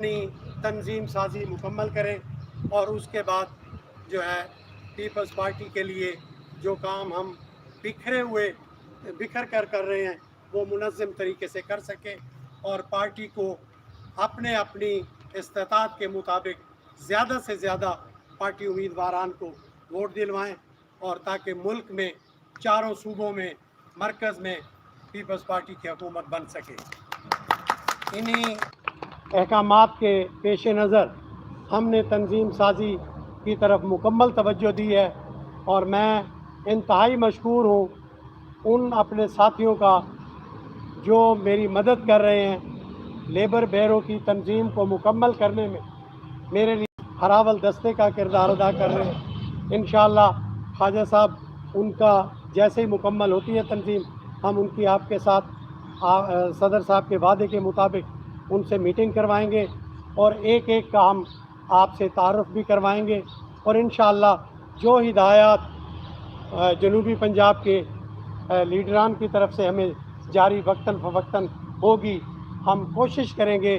اپنی تنظیم سازی مکمل کریں اور اس کے بعد جو ہے پیپلز پارٹی کے لیے جو کام ہم بکھر کر رہے ہیں وہ منظم طریقے سے کر سکیں اور پارٹی کو اپنی استطاعت کے مطابق زیادہ سے زیادہ پارٹی امیدواران کو ووٹ دلوائیں اور تاکہ ملک میں چاروں صوبوں میں مرکز میں پیپلز پارٹی کی حکومت بن سکے۔ انہی احکامات کے پیش نظر ہم نے تنظیم سازی کی طرف مکمل توجہ دی ہے اور میں انتہائی مشکور ہوں ان اپنے ساتھیوں کا جو میری مدد کر رہے ہیں لیبر بیرو کی تنظیم کو مکمل کرنے میں میرے لیے ہراول دستے کا کردار ادا کر رہے ہیں۔ انشاءاللہ خواجہ صاحب ان کا جیسے ہی مکمل ہوتی ہے تنظیم ہم ان کی آپ کے ساتھ صدر صاحب کے وعدے کے مطابق ان سے میٹنگ کروائیں گے اور ایک ایک کا ہم آپ سے تعارف بھی کروائیں گے اور انشاءاللہ جو ہدایات جنوبی پنجاب کے لیڈران کی طرف سے ہمیں جاری وقتاً فوقتاً ہوگی ہم کوشش کریں گے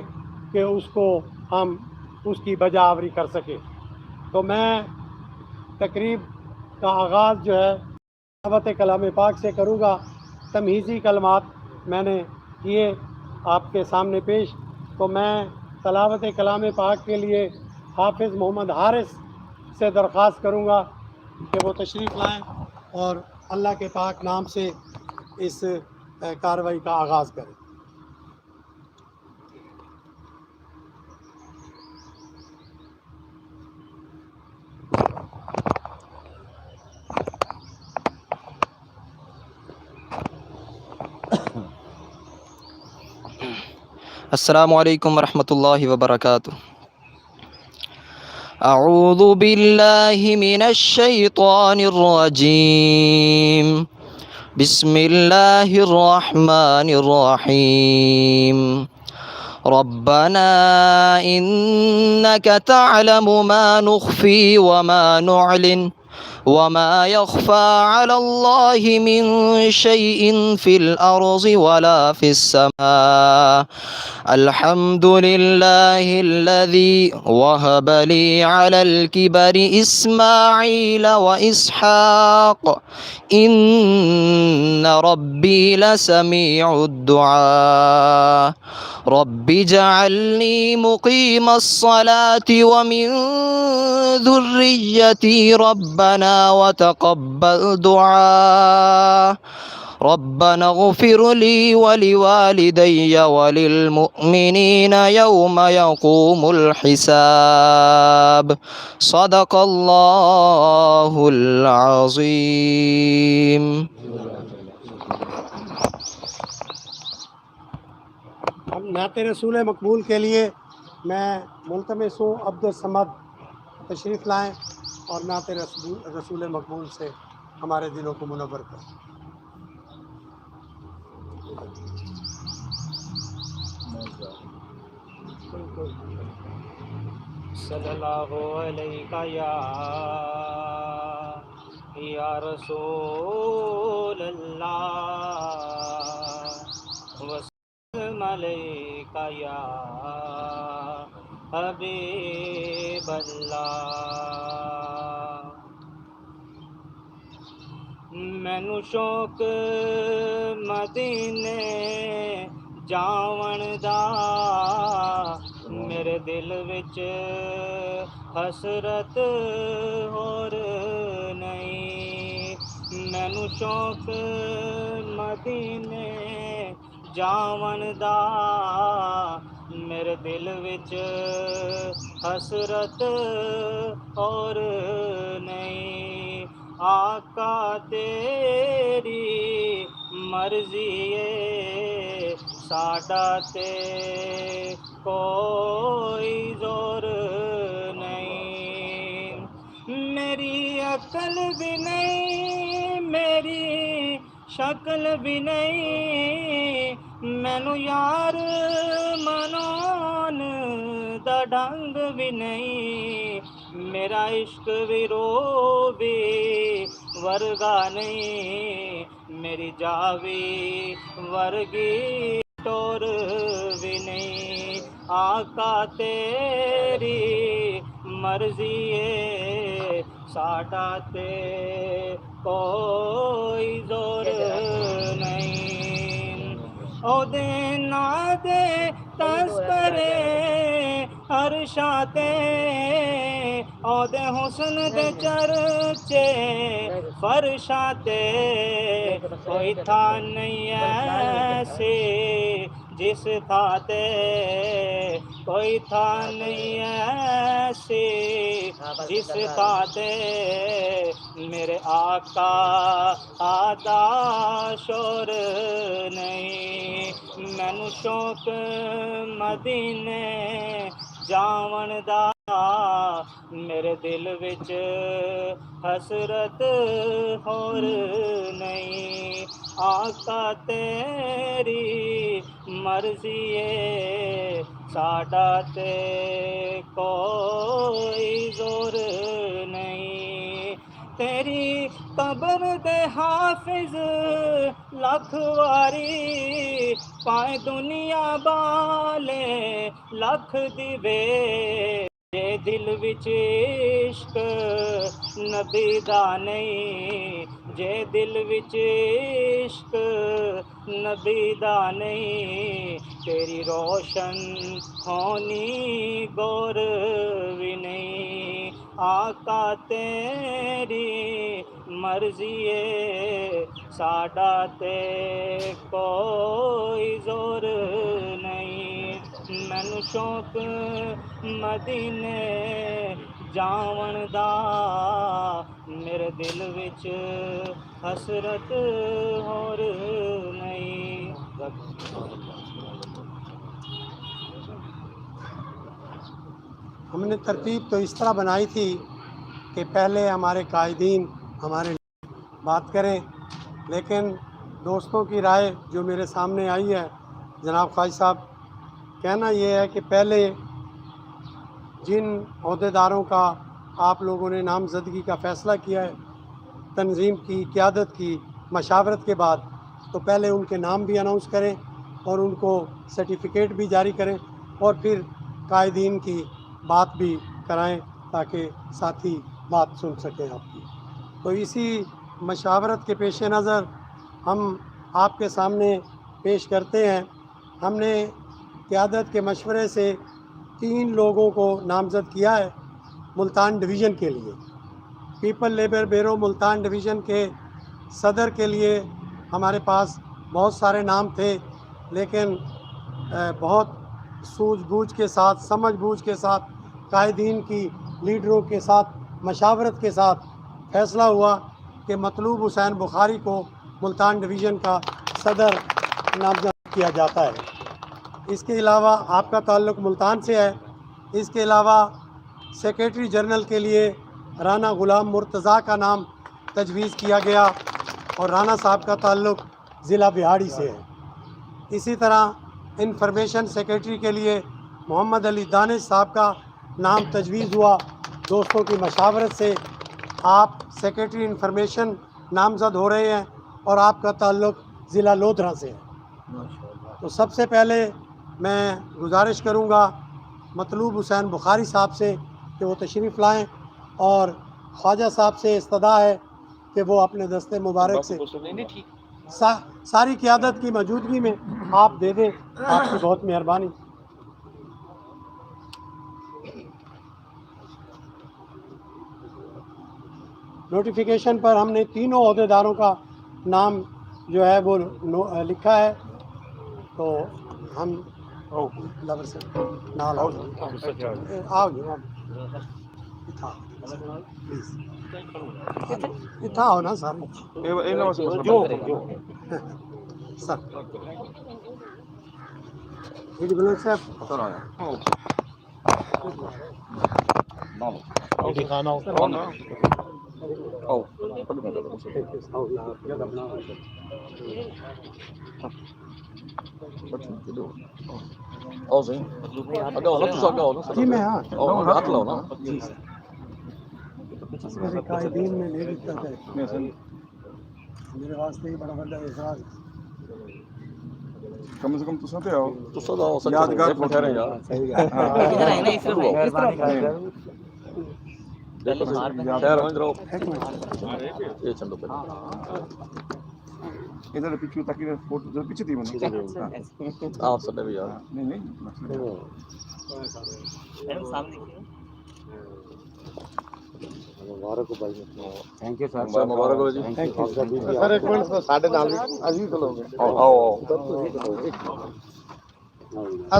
کہ اس کو ہم اس کی بجا آوری کر سکیں۔ تو میں تقریب کا آغاز جو ہے تلاوت کلام پاک سے کروں گا۔ تمہیزی کلمات میں نے کیے آپ کے سامنے پیش، تو میں تلاوت کلام پاک کے لیے حافظ محمد حارث سے درخواست کروں گا کہ وہ تشریف لائیں اور اللہ کے پاک نام سے اس کارروائی کا آغاز کریں۔ السلام علیکم ورحمۃ اللہ وبرکاتہ۔ اعوذ باللہ من الشیطان الرجیم، بسم اللہ الرحمن الرحیم۔ ربنا انک تعلم ما نخفی وما نعلن وما يخفى على الله من شيء في الأرض ولا في السماء الحمد لله الذي وهب لي على الكبر إسماعيل وإسحاق إن ربي لسميع الدعاء رب اجعلني مقيم الصلاة ومن ذريتي ربنا وتقبل دعاء ربنا اغفر لي ولوالدي وللمؤمنين يوم يقوم الحساب صدق الله العظيم۔ اب نعت رسول مقبول کے لیے میں ملتمس ہوں عبد الصمد تشریف لائیں اور نعت رسول مقبول سے ہمارے دلوں کو منور کریں۔ صلی اللہ علیہ یا رسول اللہ وسلم علیک یا حبیب اللہ۔ مینو شوق مدینے جاون دا میرے دل وچ حسرت اور نہیں، مینو شوق مدینے جاون دا میرے دل وچ حسرت اور نہیں، آقا تیری مرضی ہے ساڈا تے کوئی زور نہیں، میری عقل بھی نہیں میری شکل بھی نہیں، مینو یار منان دا ڈنگ بھی نہیں، میرا عشق بھی رو بھی ورگا نہیں، میری جاوی ورگی टोर भी नहीं आका तेरी मर्जी है साडा ते कोई जोर नहीं ओदे ना दे तस्करे अरशाते ओदे हुस्न दे चर्चे फरशाते कोई था नहीं ऐसे जिस थाते कोई था नहीं ऐसे जिस थाते मेरे आका आदा शोर नहीं मैनू शौक मदीने जावन दा मेरे दिल विच हसरत होर नहीं आका तेरी मर्जी है साडा ते कोई जोर नहीं तेरी कब्र दे हाफिज लख वारी पाए दुनिया बाले लख दिवे जे दिल विच इश्क नबी दा नहीं जे दिल विच इश्क नबी दा नहीं तेरी रोशन होनी गौर भी नहीं आका तेरी मर्जी है साडा ते कोई जोर नहीं मैनू शौक मदीने जावन दा मेरे दिल विच हसरत होर नहीं हमने तरतीब तो इस तरह बनाई थी कि पहले हमारे कायदीन हमारे बात करें, लेकिन दोस्तों की राय जो मेरे सामने आई है, जनाब ख्वाजा साहब, कहना ये है कि पहले जिन अहदेदारों का आप लोगों ने नामजदगी का फ़ैसला किया है तंजीम की क़यादत की मशावरत के बाद, तो पहले उनके नाम भी अनाउंस करें और उनको सर्टिफिकेट भी जारी करें और फिर कायदीन की बात भी कराएं ताकि साथी बात सुन सकें आपकी। तो इसी मशावरत के पेश नज़र हम आपके सामने पेश करते हैं। हमने क़यादत के मशवरे से 3 लोगों को नामज़द किया है मुल्तान डिवीज़न के लिए। People labour bureau Multan division के सदर के लिए हमारे पास बहुत सारे नाम थे, लेकिन बहुत सूझबूझ के साथ, समझबूझ के साथ, कायदीन की लीडरों के साथ, मशावरत के साथ फ़ैसला हुआ कि मतलूब हुसैन बुखारी को मुल्तान डिवीज़न का सदर नामज़द किया जाता है। इसके अलावा आपका ताल्लुक़ मुल्तान से है। इसके अलावा सेक्रेटरी जनरल के लिए राना ग़ुलाम मुर्तज़ा का नाम तजवीज़ किया गया और राना साहब का ताल्लुक़ ज़िला बिहाड़ी से है। इसी तरह इंफॉर्मेशन सेक्रेटरी के लिए मोहम्मद अली दानिश साहब का नाम तजवीज़ हुआ। दोस्तों की मशावरत से आप सेक्रेटरी इंफॉर्मेशन नामज़द हो रहे हैं और आपका ताल्लुक़ ज़िला लोधरा से है। तो सबसे पहले मैं गुजारिश करूँगा मतलूब हुसैन बुखारी साहब से कि वो तशरीफ़ लाएँ और ख्वाजा साहब से इस्तदा है कि वो अपने दस्ते मुबारक से सारी क़यादत की मौजूदगी में आप दे दें। आपकी बहुत मेहरबानी। नोटिफिकेशन पर हमने तीनों अहदेदारों का नाम जो है वो लिखा है, तो हम लवर से नाल आओ प्लीज़ इतना हो ना सर सर जी मैं हाँ जी सर मेरे कायदीन में नहीं लिखता है मेरे वास्ते ही बड़ा बड़ा एहसास कम से कम तुसा ते आओ तुसा तो सच यादगार फोटो है यार इधर है ना, इस तरफ है। देखो खैर वंज रहो ये चलो पहले इधर पीछे तक फोटो जो पीछे थी मैंने आप सब भी यार नहीं नहीं मैडम सामने देखिए। मुबारक हो भाई थैंक यू सर मुबारक हो जी सर एक मिनट साढ़े नाल अजी तो लोगे आओ आओ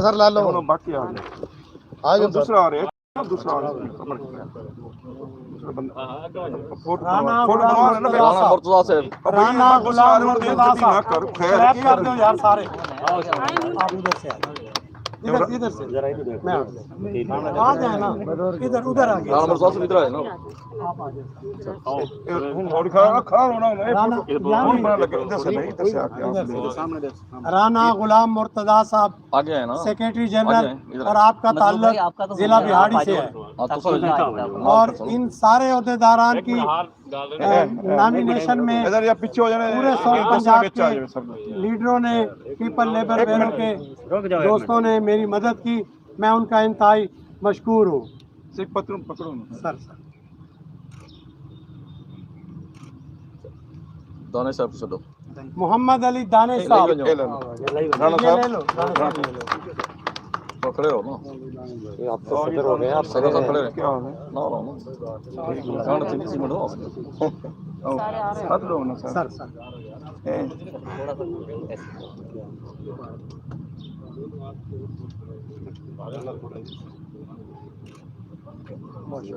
सर ला लो दोनों बाकी आ गए आज दूसरा आ रहा है दूसरा आ रहा है फोटो राना फोटो गुलाम बनवा लेना राना मुर्तजा से राना गुलाम मुर्तजा ना साहब कर क्लैप कर दो यार सारे आइए। आप इधर से इधर से मैं आ जाए ना इधर उधर आ गया राना मुर्तजा से इधर है ना और खड़ा होना है राना फोटो बना लगे इधर से नहीं इधर से आके राना गुलाम मुर्तजा साहब आगे है ना सेक्रेटरी जनरल इधर। और आपका मतलब भाई ताल्लुक आपका तो जिला बिहाड़ी से है हां तो और इन सारे अहदेदारान की नॉमिनेशन में इधर या पीछे हो जाने पूरे साउथ पंजाब के लीडरों ने पीपल लेबर ब्यूरो के दोस्तों ने मेरी मदद की, मैं उनका इंतहाई मशकूर हूँ। सिर्फ पकड़ो सर दाने साहब से दो मोहम्मद अली दाने साहब राणा ये साहब ले लो दाने साहब ले लो। पकड़े हो ना आप तो सदर हो गए आप सगा सब खड़े क्या हो गया ना ना गाना चिंती सी मडो हाथ लो ना सर सर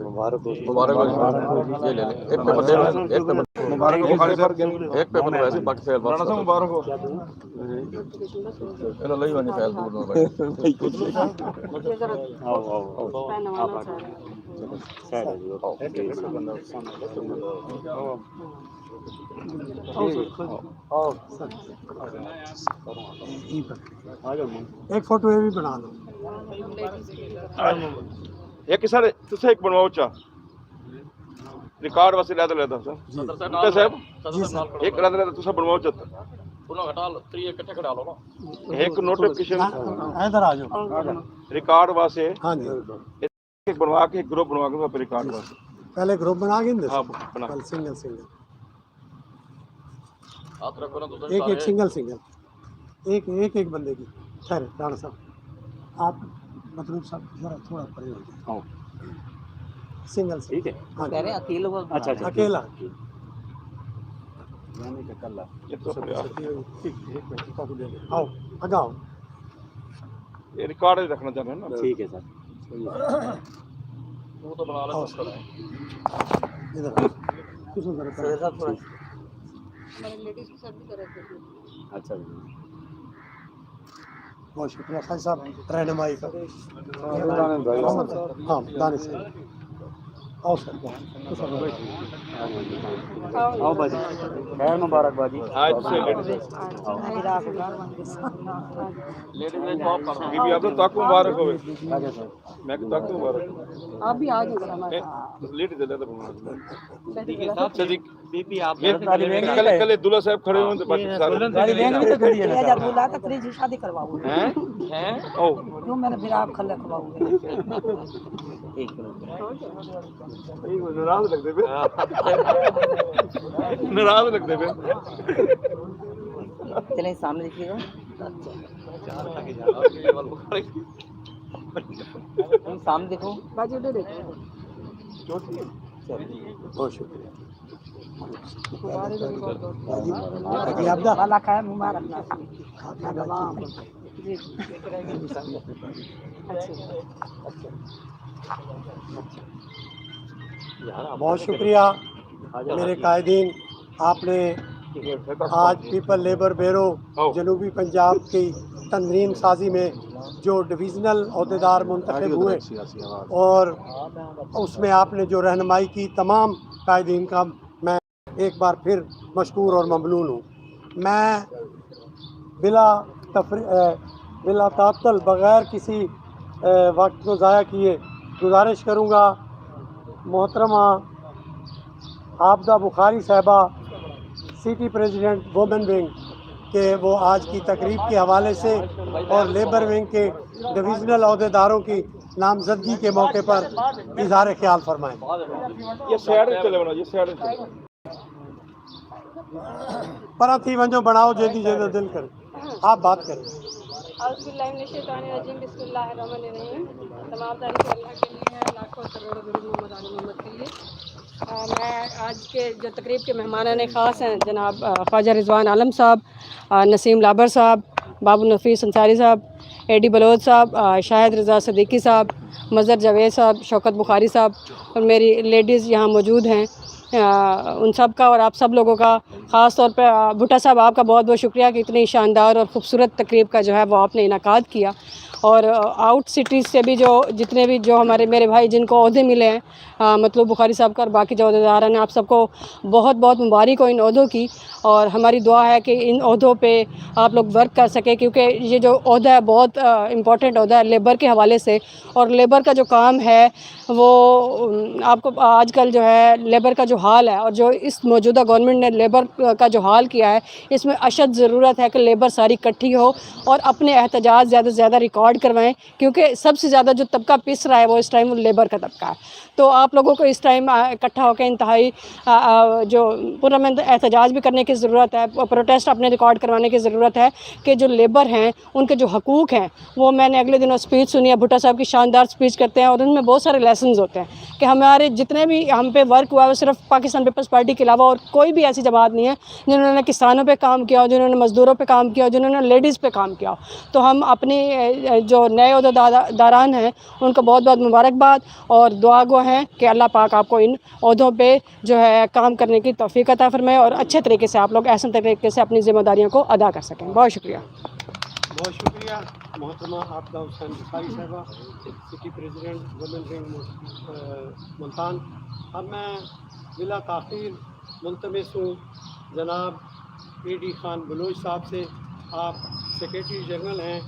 मुबारक हो मुबारक हो ये ले ले एक पेपर दे एक पेपर मुबारक हो खाली सर एक पेपर वैसे बाकी फैल राणा साहब मुबारक हो चलो लई वाली फैल दूर ना भाई एक फोटो ये भी बना लो। एक सर तुसे एक बनवाओ चा रिकॉर्ड वास्ते लेता सर सदर साहब एक लेता तुसा बनवाओ चा पुनः हटा लो त्रि इकट्ठे खड़ा लो ना एक नोटिफिकेशन इधर आ जाओ। रिकॉर्ड वास्ते हाँ जी एक बनवा के एक ग्रुप बनवा के रिकॉर्ड वास्ते पहले ग्रुप बना के हाँ बना कल सिंगल सिंगल हाथ रखो ना तो एक सिंगल एक बंदे की। खैर राणा साहब आप मतलब साहब जरा थोड़ा परे हो जाए सिंगल ठीक है हाँ कह रहे हैं अकेले वो अच्छा अकेला ये तो आओ agaओ ये रिकॉर्ड रखना चाह रहे हैं ना ठीक है सर वो तो बना ले आओ सब खड़ा है इधर कुछ उधर सदर साहब थोड़ा अच्छा बहुत शुक्रिया खान साहब रहनुमाई का। हाँ दानिश साहब आओ सर आओ बाजी खैर मुबारक बाजी आज से लेडीज में कॉप कर बीबी आप तो तक मुबारक हो मैं तो तक मुबारक आप भी आ जाओ हमारे लेट दे लेता सदिक बीपी आप कल दूल्हा साहब खड़े हों तो बाकी सारे जब बोला तो तेरी शादी करवाओ हैं ओ जो मैंने फिर आप खल्ले खवाओगे नाराज लगते पे नाराज लगते पे चलें सामने देखिएगा तुम सामने देखो बाजू दे देखो बहुत शुक्रिया वाला खाए मुबारक ना जी बहुत शुक्रिया मेरे कायदीन। आपने आज पीपल लेबर ब्यूरो जनूबी पंजाब की तंजीम साजी में जो डिविज़नल अहदेदार मुंतखब हुए और उसमें आपने जो रहनुमाई की तमाम कायदीन का मैं एक बार फिर मशकूर और ममनून हूँ। मैं बिला तातल बग़ैर किसी वक्त को ज़ाया किए गुजारिश करूँगा मोहतरमा आबदा बुखारी साहबा सिटी प्रेसिडेंट वुमेन विंग کہ وہ آج کی تقریب کے حوالے سے اور لیبر ونگ کے ڈویژنل عہدیداروں کی نامزدگی کے موقع پر اظہار خیال فرمائیں۔ یہ سائڈ میں چلے بنا، یہ سائڈ میں چلے۔ پرا تھی ونجو بناؤ جیدی جیدہ دل کرے، آپ بات کریں۔ اعوذ باللہ من الشیطان الرجیم، بسم اللہ الرحمن الرحیم۔ تمام تعریف اللہ کے لیے ہے، لاکھوں کروڑوں درود محمد علی محمد کے لیے۔ میں آج کے جو تقریب کے مہمانان خاص ہیں جناب خواجہ رضوان عالم صاحب، نسیم لابر صاحب، بابو نفیس انصاری صاحب، اے ڈی بلوچ صاحب، شاہد رضا صدیقی صاحب، مظہر جاوید صاحب، شوکت بخاری صاحب اور میری لیڈیز یہاں موجود ہیں، ان سب کا اور آپ سب لوگوں کا خاص طور پہ بھٹا صاحب آپ کا بہت بہت شکریہ کہ اتنی شاندار اور خوبصورت تقریب کا جو ہے وہ آپ نے انعقاد کیا، اور آؤٹ سٹیز سے بھی جو جتنے بھی جو ہمارے میرے بھائی جن کو عہدے ملے ہیں، مطلوب بخاری صاحب کا اور باقی جو عہدیدار ہیں، آپ سب کو بہت بہت مبارک ہو ان عہدوں کی، اور ہماری دعا ہے کہ ان عہدوں پہ آپ لوگ ورک کر سکیں، کیونکہ یہ جو عہدہ ہے بہت امپورٹنٹ عہدہ ہے لیبر کے حوالے سے، اور لیبر کا جو کام ہے وہ آپ کو آج کل جو ہے لیبر کا جو حال ہے اور جو اس موجودہ گورنمنٹ نے لیبر کا جو حال کیا ہے، اس میں اشد ضرورت ہے کہ لیبر ساری اکٹھی ہو اور اپنے احتجاج زیادہ سے زیادہ ریکارڈ کروائیں، کیونکہ سب سے زیادہ جو طبقہ پس رہا ہے وہ اس ٹائم وہ لیبر کا طبقہ ہے۔ تو آپ لوگوں کو اس ٹائم اکٹھا ہو کے انتہائی جو پرامن احتجاج بھی کرنے کی ضرورت ہے، پروٹیسٹ اپنے ریکارڈ کروانے کی ضرورت ہے کہ جو لیبر ہیں ان کے جو حقوق ہیں وہ، میں نے اگلے دنوں اسپیچ سنی ہے، بھٹا صاحب کی شاندار اسپیچ کرتے ہیں اور ان میں بہت سارے لیسنز ہوتے ہیں کہ ہمارے جتنے بھی ہم پہ ورک ہوا ہے وہ صرف پاکستان پیپلز پارٹی کے علاوہ اور کوئی بھی ایسی جماعت نہیں ہے جنہوں نے کسانوں پہ کام کیا ہو، جنہوں نے مزدوروں پہ کام کیا ہو، جنہوں نے لیڈیز پہ کام کیا ہو۔ تو ہم اپنی جو نئے عہدیداران ہیں ان کو بہت بہت مبارکباد اور دعا گو ہیں کہ اللہ پاک آپ کو ان عہدوں پہ جو ہے کام کرنے کی توفیق عطا فرمائے اور اچھے طریقے سے آپ لوگ احسن طریقے سے اپنی ذمہ داریوں کو ادا کر سکیں۔ بہت شکریہ۔ بہت شکریہ محترمہ آبدہ حسین بخاری صاحبہ، city president women wing Multan. اب میں بلا تاخیر ملتمس ہوں جناب اے ڈی خان بلوچ صاحب سے، آپ سیکریٹری جنرل ہیں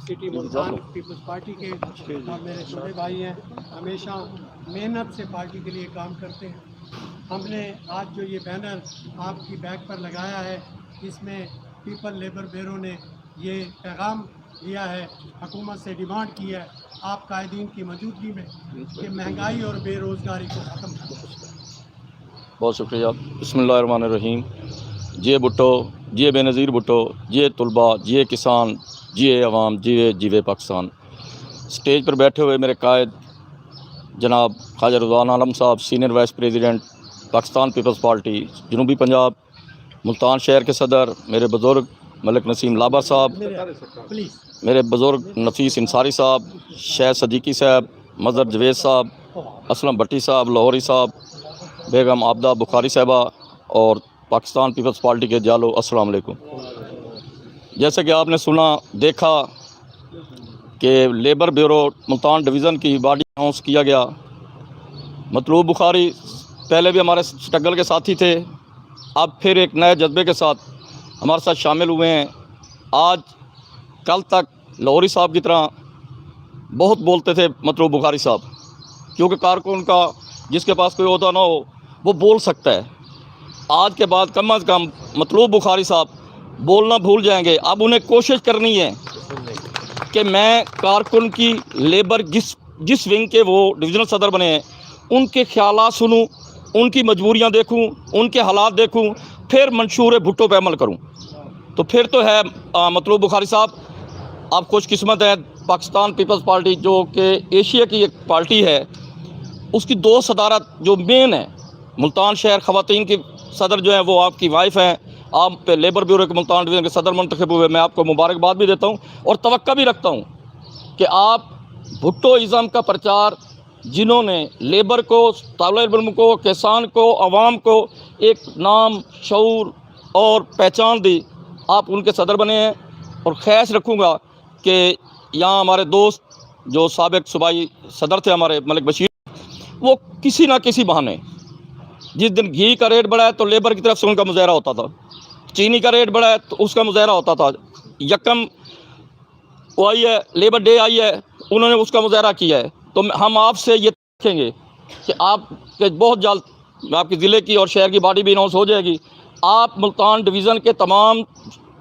سٹی ملتان پیپلز پارٹی کے اور میرے چھوٹے بھائی ہیں، ہمیشہ محنت سے پارٹی کے لیے کام کرتے ہیں۔ ہم نے آج جو یہ بینر آپ کی بیک پر لگایا ہے، اس میں پیپل لیبر بیورو نے یہ پیغام دیا ہے، حکومت سے ڈیمانڈ کی ہے آپ قائدین کی موجودگی میں کہ مہنگائی اور بے روزگاری کو ختم کریں۔ بہت شکریہ۔ بسم اللہ الرحمن الرحیم۔ جے بھٹو، جے بے نظیر بھٹو، جے طلباء، جے کسان، جے عوام، جیوے پاکستان۔ اسٹیج پر بیٹھے ہوئے میرے قائد جناب خواجہ رضوان عالم صاحب، senior vice president Pakistan Peoples Party جنوبی پنجاب، ملتان شہر کے صدر میرے بزرگ ملک نسیم لابر صاحب، میرے بزرگ نفیس انصاری صاحب، شاہد صدیقی صاحب، مظہر جاوید صاحب، اسلم بھٹی صاحب، لاہوری صاحب، بیگم عابدہ بخاری صاحبہ اور پاکستان پیپلز پارٹی کے جالو، السلام علیکم۔ جیسے کہ آپ نے سنا دیکھا کہ لیبر بیورو ملتان ڈویژن کی باڈی اناؤنس کیا گیا۔ مطلوب بخاری پہلے بھی ہمارے اسٹرگل کے ساتھی تھے، اب پھر ایک نئے جذبے کے ساتھ ہمارے ساتھ شامل ہوئے ہیں۔ آج کل تک لاہوری صاحب کی طرح بہت بولتے تھے مطلوب بخاری صاحب، کیونکہ کارکن کا جس کے پاس کوئی عہدہ نہ ہو وہ بول سکتا ہے۔ آج کے بعد کم از کم مطلوب بخاری صاحب بولنا بھول جائیں گے۔ اب انہیں کوشش کرنی ہے کہ میں کارکن کی لیبر جس ونگ کے وہ ڈویژنل صدر بنے ہیں ان کے خیالات سنوں، ان کی مجبوریاں دیکھوں، ان کے حالات دیکھوں، پھر منشور بھٹو پہ عمل کروں۔ تو پھر تو ہے مطلوب بخاری صاحب آپ خوش قسمت ہیں، پاکستان پیپلز پارٹی جو کہ ایشیا کی ایک پارٹی ہے، اس کی دو صدارت جو مین ہے، ملتان شہر خواتین کی صدر جو ہیں وہ آپ کی وائف ہیں، آپ پہ لیبر بیورو کے ملتان ڈویژن کے صدر منتخب ہوئے۔ میں آپ کو مبارکباد بھی دیتا ہوں اور توقع بھی رکھتا ہوں کہ آپ بھٹو ازم کا پرچار، جنہوں نے لیبر کو، طالب علم کو، کسان کو، عوام کو ایک نام، شعور اور پہچان دی، آپ ان کے صدر بنے ہیں۔ اور خواہش رکھوں گا کہ یہاں ہمارے دوست جو سابق صوبائی صدر تھے ہمارے ملک بشیر، وہ کسی نہ کسی بہانے، جس دن گھی کا ریٹ بڑھا ہے تو لیبر کی طرف سے ان کا مظاہرہ ہوتا تھا، چینی کا ریٹ بڑھا ہے تو اس کا مظاہرہ ہوتا تھا، یکم وہ آئی ہے، لیبر ڈے آئی ہے، انہوں نے اس کا مظاہرہ کیا ہے۔ تو ہم آپ سے یہ دیکھیں گے کہ آپ کے بہت جلد آپ کے ضلع کی اور شہر کی باڈی بھی اناؤنس ہو جائے گی، آپ ملتان ڈویژن کے تمام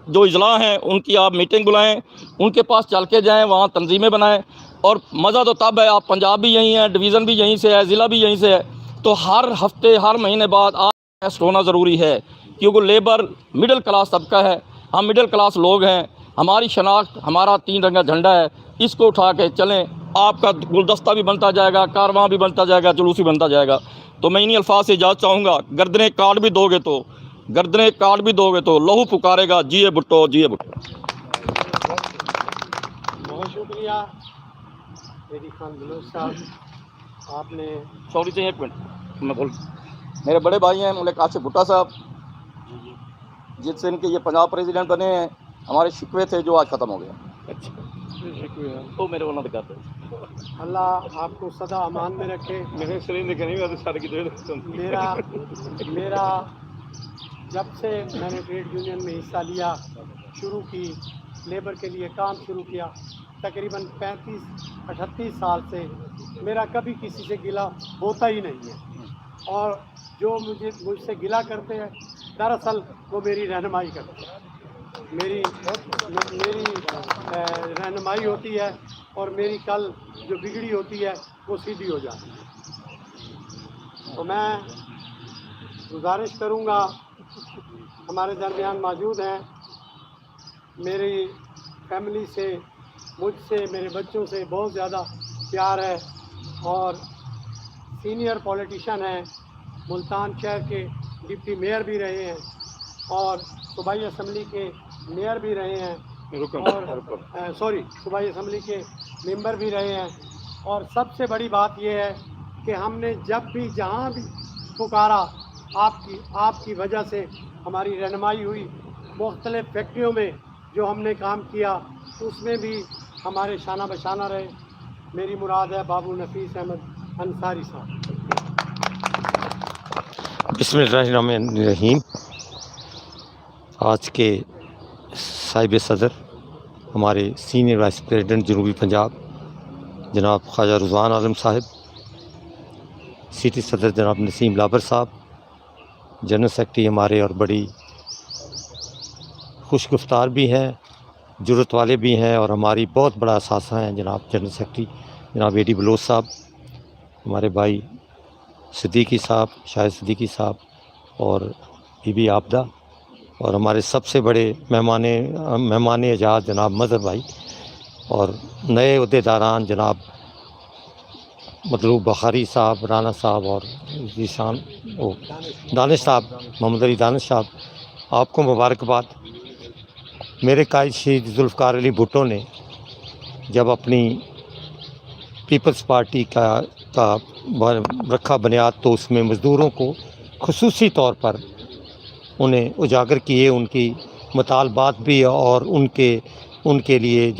جو اضلاع ہیں ان کی آپ میٹنگ بلائیں، ان کے پاس چل کے جائیں، وہاں تنظیمیں بنائیں. اور مزہ تو تب ہے، آپ پنجاب بھی یہیں ہیں، ڈویژن بھی یہیں سے ہے، ضلع بھی یہیں سے ہے، تو ہر ہفتے ہر مہینے بعد آپ ٹیسٹ ہونا ضروری ہے، کیونکہ لیبر مڈل کلاس طبقہ ہے، ہم مڈل کلاس لوگ ہیں. ہماری شناخت ہمارا 3 رنگا جھنڈا ہے، اس کو اٹھا کے چلیں. آپ کا گلدستہ بھی بنتا جائے گا، کارواں بھی بنتا جائے گا، جلوس بھی بنتا جائے گا. تو میں انہی الفاظ سے اجازت چاہوں گا. گردنیں کاٹ بھی دو گے تو لہو پکارے گا، جیے بھٹو جیے بھٹو. بہت شکریہ میری خان بلوچ صاحب، آپ نے سوری سے 1 منٹ میں بول. میرے بڑے بھائی ہیں مولوی کاشف بھٹا صاحب، جس سے ان کے یہ پنجاب پریزیڈنٹ بنے ہیں. ہمارے شکوے تھے جو آج ختم ہو گیا. تو میرے کو نہ دکھاتے. اللہ آپ کو سدا امان میں رکھے. میرا جب سے میں نے ٹریڈ یونین میں حصہ لیا، شروع کی، لیبر کے لیے کام شروع کیا، تقریباً 35-38 سال سے میرا کبھی کسی سے گلہ ہوتا ہی نہیں ہے. اور جو مجھ سے گلہ کرتے ہیں دراصل وہ میری رہنمائی کرتے ہیں، میری رہنمائی ہوتی ہے، اور میری کل جو بگڑی ہوتی ہے وہ سیدھی ہو جاتی ہے. تو میں گزارش کروں گا، ہمارے درمیان موجود ہیں، میری فیملی سے، مجھ سے، میرے بچوں سے بہت زیادہ پیار ہے، اور سینئر پولیٹیشین ہیں، ملتان شہر کے ڈپٹی میئر بھی رہے ہیں، اور صوبائی اسمبلی کے میئر بھی رہے ہیں، اور صوبائی اسمبلی کے ممبر بھی رہے ہیں. اور سب سے بڑی بات یہ ہے کہ ہم نے جب بھی جہاں بھی پکارا، آپ کی وجہ سے ہماری رہنمائی ہوئی. مختلف فیکٹریوں میں جو ہم نے کام کیا اس میں بھی ہمارے شانہ بشانہ رہے. میری مراد ہے بابو نفیس احمد انصاری صاحب. بسم اللہ الرحمن الرحیم. آج کے صاحب صدر ہمارے سینئر وائس پریزیڈنٹ جنوبی پنجاب جناب خواجہ رضوان عالم صاحب، سٹی صدر جناب نسیم لابر صاحب، جنرل سیکرٹری ہمارے اور بڑی خوش گفتار بھی ہیں، جرت والے بھی ہیں، اور ہماری بہت بڑا اثاثہ ہیں جناب جنرل سیکرٹری جناب اے ڈی بلوچ صاحب، ہمارے بھائی صدیقی صاحب، شاہد صدیقی صاحب، اور بی بی آبدہ، اور ہمارے سب سے بڑے مہمان اعزاز جناب مظہر بھائی، اور نئے عہدیداران جناب مطلوب بخاری صاحب، رانا صاحب، اور دانش صاحب، محمد علی دانش صاحب. آپ کو مبارکباد. میرے قائد شہید ذوالفقار علی بھٹو نے جب اپنی پیپلز پارٹی کا رکھا بنیاد، تو اس میں مزدوروں کو خصوصی طور پر انہیں اجاگر کیے، ان کی مطالبات بھی، اور ان کے لیے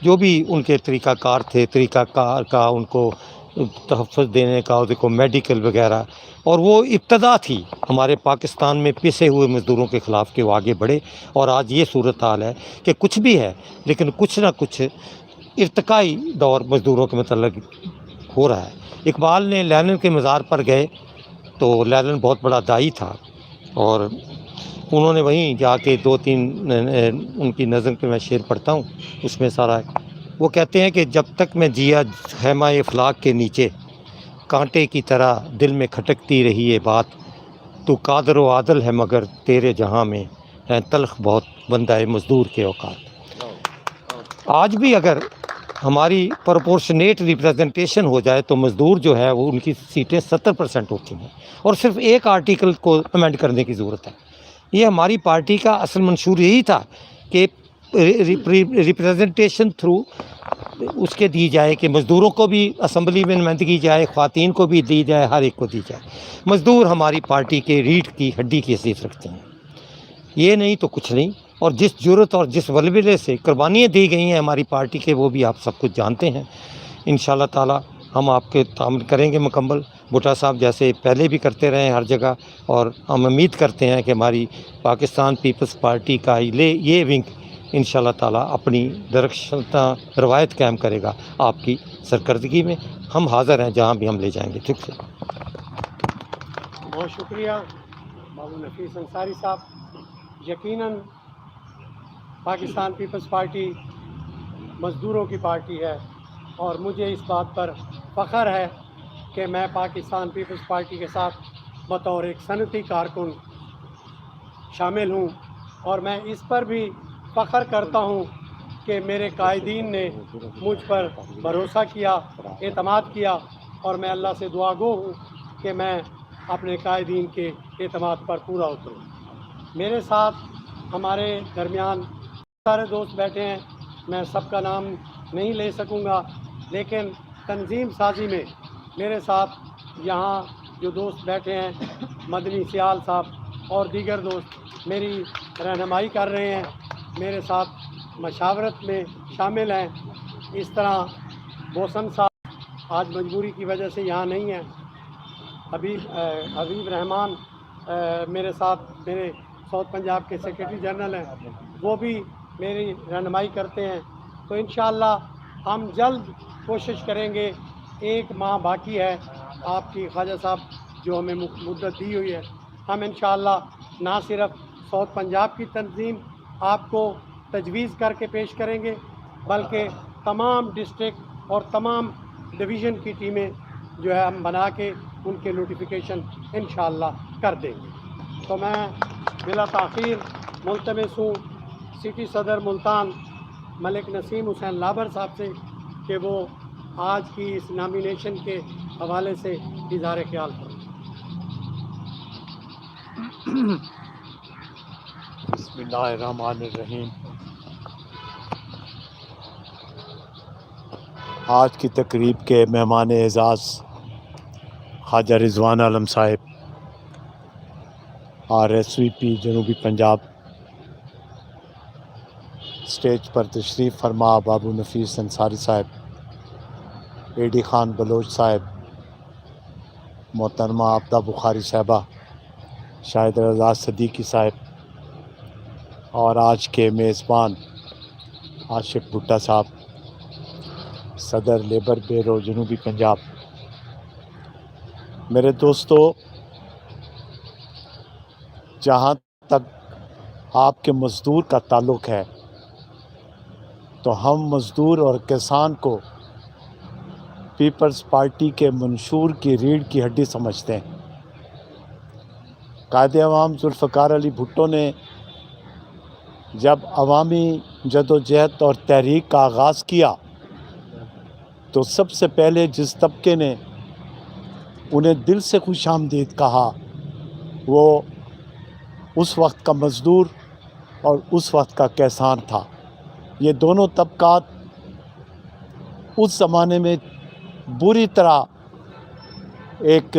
جو بھی ان کے طریقہ کار تھے، طریقہ کار کا ان کو تحفظ دینے کا، ان کو میڈیکل وغیرہ. اور وہ ابتدا تھی ہمارے پاکستان میں پسے ہوئے مزدوروں کے خلاف کہ وہ آگے بڑھے. اور آج یہ صورتحال ہے کہ کچھ بھی ہے لیکن کچھ نہ کچھ ارتقائی دور مزدوروں کے متعلق ہو رہا ہے. اقبال نے لینن کے مزار پر گئے تو لینن بہت بڑا دائی تھا، اور انہوں نے وہیں جا کے 2-3 ان کی نظم پہ میں شعر پڑھتا ہوں، اس میں سارا وہ کہتے ہیں کہ جب تک میں جیا خیمہ افلاک کے نیچے، کانٹے کی طرح دل میں کھٹکتی رہی یہ بات، تو قادر و عادل ہے مگر تیرے جہاں میں ہے تلخ بہت بندہ مزدور کے اوقات. آج بھی اگر ہماری پرپورشنیٹ ریپریزنٹیشن ہو جائے تو مزدور جو ہے وہ ان کی سیٹیں 70% ہوتی ہیں، اور صرف ایک آرٹیکل کو امینڈ کرنے کی ضرورت ہے. یہ ہماری پارٹی کا اصل منشور یہی تھا کہ ریپریزنٹیشن تھرو اس کے دی جائے کہ مزدوروں کو بھی اسمبلی میں نمائندگی جائے، خواتین کو بھی دی جائے، ہر ایک کو دی جائے. مزدور ہماری پارٹی کے ریڑھ کی ہڈی کی حیثیت رکھتے ہیں، یہ نہیں تو کچھ نہیں. اور جس جرت اور جس ولولے سے قربانیاں دی گئی ہیں ہماری پارٹی کے، وہ بھی آپ سب کچھ جانتے ہیں. انشاءاللہ تعالی ہم آپ کے تعامل کریں گے مکمل، بھٹا صاحب جیسے پہلے بھی کرتے رہے ہیں ہر جگہ، اور ہم امید کرتے ہیں کہ ہماری پاکستان پیپلز پارٹی کا یہ ونگ انشاءاللہ تعالی اپنی درخشاں روایت قائم کرے گا آپ کی سرکردگی میں. ہم حاضر ہیں جہاں بھی ہم لے جائیں گے. شکریہ. بہت شکریہ بابو نفیس انصاری صاحب. یقیناً पाकिस्तान पीपल्स पार्टी मज़दूरों की पार्टी है और मुझे इस बात पर फ़ख्र है कि मैं पाकिस्तान पीपल्स पार्टी के साथ बतौर एक सनती कारकुन शामिल हूँ और मैं इस पर भी फ़ख्र करता हूँ कि मेरे कायदीन ने मुझ पर भरोसा किया, एतमाद किया और मैं अल्लाह से दुआ गो हूँ कि मैं अपने कायदीन के एतमाद पर पूरा उतरूँ। मेरे साथ हमारे दरमियान सारे दोस्त बैठे हैं, मैं सबका नाम नहीं ले सकूँगा, लेकिन तंजीम साजी में मेरे साथ यहाँ जो दोस्त बैठे हैं, मदनी सियाल साहब और दीगर दोस्त मेरी रहनुमाई कर रहे हैं, मेरे साथ मशावरत में शामिल हैं। इस तरह बोसन साहब आज मजबूरी की वजह से यहाँ नहीं हैं, हबीब रहमान मेरे साथ मेरे साउथ पंजाब के सेक्रेटरी जनरल हैं, वो भी मेरी रहनुमाई करते हैं। तो इंशाअल्लाह हम जल्द कोशिश करेंगे, एक माह बाकी है आपकी ख्वाजा साहब जो हमें मुद्दत दी हुई है, हम इंशाअल्लाह ना सिर्फ साउथ पंजाब की तंजीम आपको तजवीज़ करके पेश करेंगे, बल्कि तमाम डिस्ट्रिक्ट और तमाम डिवीज़न की टीमें जो है हम बना के उनके नोटिफिकेशन इंशाअल्लाह कर देंगे। तो मैं बिला ताख़ीर मुल्तमस हूँ सिटी सदर मुल्तान मलिक नसीम हुसैन लाबर साहब से कि वो आज की इस नॉमिनेशन के हवाले से इज़हार ख्याल करें। बिस्मिल्लाहिर्रहमानिर्रहीम। आज की तकरीब के मेहमान एज़ाज़ ख्वाजा रिज़वान आलम साहिब RSVP जनूबी पंजाब स्टेज पर तशरीफ़ फरमा, बाबू नफीस अंसारी साहब, AD खान बलोच साहब, मोहतरमा आबदा बुखारी साहबा, शाहिद रज़ा सदीकी साहब और आज के मेज़बान आशिक भुट्टा साहब, सदर लेबर ब्यूरो जनूबी पंजाब। मेरे दोस्तों, जहाँ तक आपके मज़दूर का ताल्लुक़ है तो हम मज़दूर और किसान को पीपल्स पार्टी के मंशूर की रीढ़ की हड्डी समझते हैं। कायदे अवाम जुल्फ़कार अली भुट्टो ने जब अवामी जदोजहद और तहरीक का आगाज़ किया तो सबसे पहले जिस तबके ने उन्हें दिल से खुशामदीद कहा वो उस वक्त का मज़दूर और उस वक्त का किसान था। ये दोनों तबकात उस ज़माने में बुरी तरह एक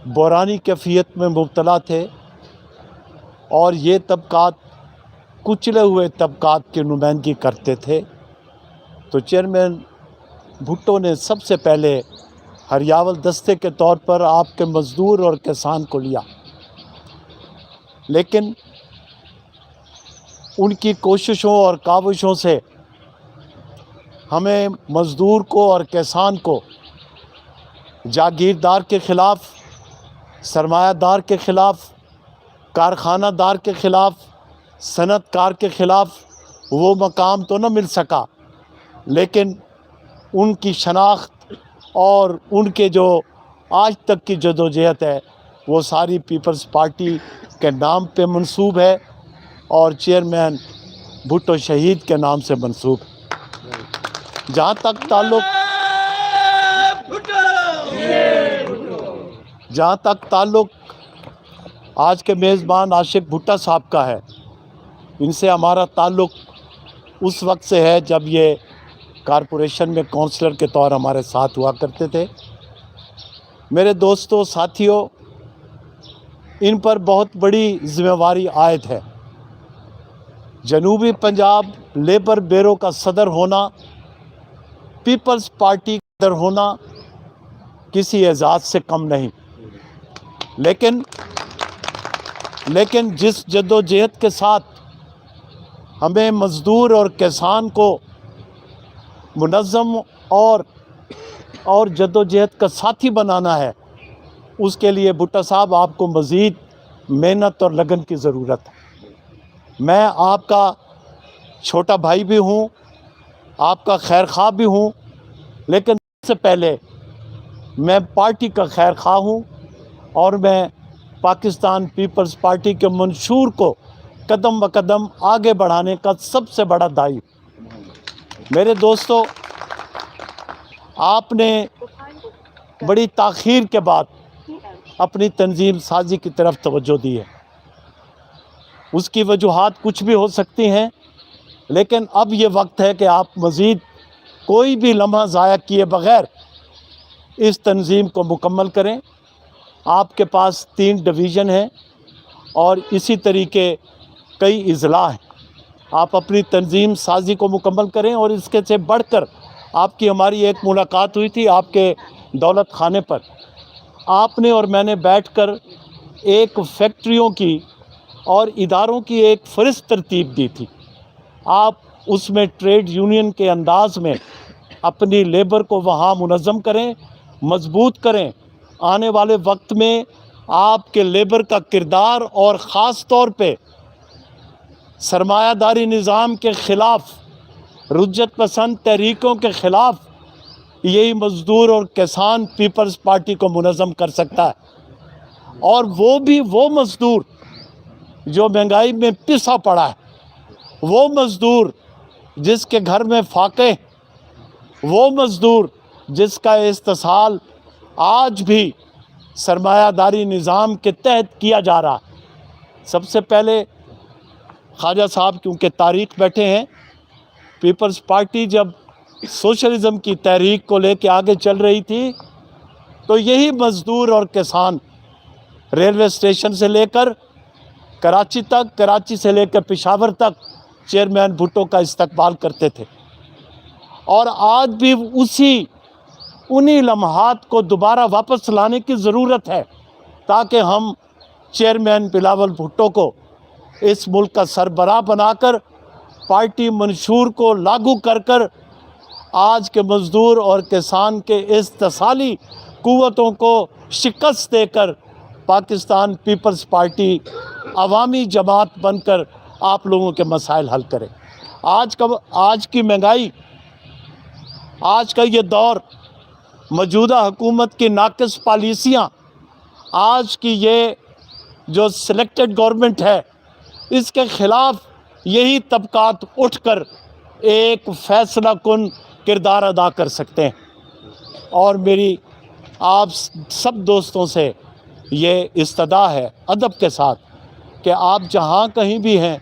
बहरानी कैफियत में मुब्तला थे और ये तबकात कुचले हुए तबकात की नुमाइंदगी करते थे। तो चेयरमैन भुट्टो ने सबसे पहले हरियावल दस्ते के तौर पर आपके मज़दूर और किसान को लिया, लेकिन उनकी कोशिशों और काविशों से हमें मज़दूर को और किसान को जागीरदार के ख़िलाफ़, सरमायादार के ख़िलाफ़, कारखानादार के ख़िलाफ़, सनतकार के ख़िलाफ़ वो मकाम तो न मिल सका, लेकिन उनकी शनाख्त और उनके जो आज तक की जदोजहद है वो सारी पीपल्स पार्टी के नाम पे मंसूब है और चेयरमैन भुट्टो शहीद के नाम से मंसूब। जहाँ तक ताल्लुक़ आज के मेज़बान आशिक भुट्टा साहब का है, इनसे हमारा ताल्लुक़ उस वक्त से है जब ये कारपोरेशन में काउंसलर के तौर हमारे साथ हुआ करते थे। मेरे दोस्तों, साथियों, इन पर बहुत बड़ी ज़िम्मेवारी आयद है। जनूबी पंजाब लेबर ब्यूरो का सदर होना, पीपल्स पार्टी का सदर होना किसी एजाज़ से कम नहीं, लेकिन जिस जद्दोजहद के साथ हमें मज़दूर और किसान को मुनज़्ज़म और जद्दोजहद का साथी बनाना है, उसके लिए भुट्टा साहब आपको मज़ीद मेहनत और लगन की ज़रूरत है। मैं आपका छोटा भाई भी हूँ, आपका खैर खा भी हूँ, लेकिन सबसे पहले मैं पार्टी का खैर खा हूँ और मैं पाकिस्तान पीपल्स पार्टी के मंशूर को कदम ब कदम आगे बढ़ाने का सबसे बड़ा दाई। मेरे दोस्तों, आपने बड़ी ताख़ीर के बाद अपनी तंजीम साजी की तरफ तवज्जो दी है। उसकी वजूहात कुछ भी हो सकती हैं, लेकिन अब ये वक्त है कि आप मज़ीद कोई भी लम्हा ज़ाया किए बग़ैर इस तंजीम को मुकम्मल करें। आपके पास 3 डिवीज़न हैं और इसी तरीके कई इज़ला हैं। आप अपनी तंजीम साजी को मुकम्मल करें। और इसके से बढ़कर आपकी हमारी एक मुलाकात हुई थी आपके दौलत खाने पर। आपने और मैंने बैठकर एक फैक्ट्रियों की और इदारों की एक फ़हरिस्त तरतीब दी थी। आप उसमें ट्रेड यूनियन के अंदाज़ में अपनी लेबर को वहाँ मुनज़्ज़म करें, मजबूत करें। आने वाले वक्त में आपके लेबर का किरदार और ख़ास तौर पे सरमायादारी निज़ाम के ख़िलाफ़, रुज्जत पसंद तहरीकों के ख़िलाफ़ यही मज़दूर और किसान पीपल्स पार्टी को मुनज़्ज़म कर सकता है। और वो भी वो मज़दूर जो महंगाई में पिसा पड़ा है, वो मज़दूर जिसके घर में फाके, वो मज़दूर जिसका इस्तेसाल आज भी सरमायादारी निज़ाम के तहत किया जा रहा है। सबसे पहले ख्वाजा साहब क्योंकि तारीख़ बैठे हैं, पीपल्स पार्टी जब सोशलिज़म की तहरीक को लेके आगे चल रही थी तो यही मज़दूर और किसान रेलवे स्टेशन से लेकर कराची तक, कराची से लेकर पेशावर तक चेयरमैन भुट्टो का इस्तकबाल करते थे। और आज भी उन्हीं लम्हात को दोबारा वापस लाने की ज़रूरत है ताकि हम चेयरमैन बिलावल भुट्टो को इस मुल्क का सरबराह बनाकर पार्टी मंशूर को लागू कर आज के मज़दूर और किसान के इस्तेसाली क़ुव्वतों को शिकस्त देकर पाकिस्तान पीपल्स पार्टी अवामी जमात बनकर आप लोगों के मसाइल हल करे। आज की महंगाई, आज का ये दौर, मौजूदा हुकूमत की नाक़िस पॉलिसियाँ, आज की ये जो सिलेक्टेड गवर्नमेंट है, इसके ख़िलाफ़ यही तबकात उठकर एक फ़ैसला कुन किरदार अदा कर सकते हैं। और मेरी आप सब दोस्तों से ये इस्तदा है अदब के साथ कि आप जहाँ कहीं भी हैं,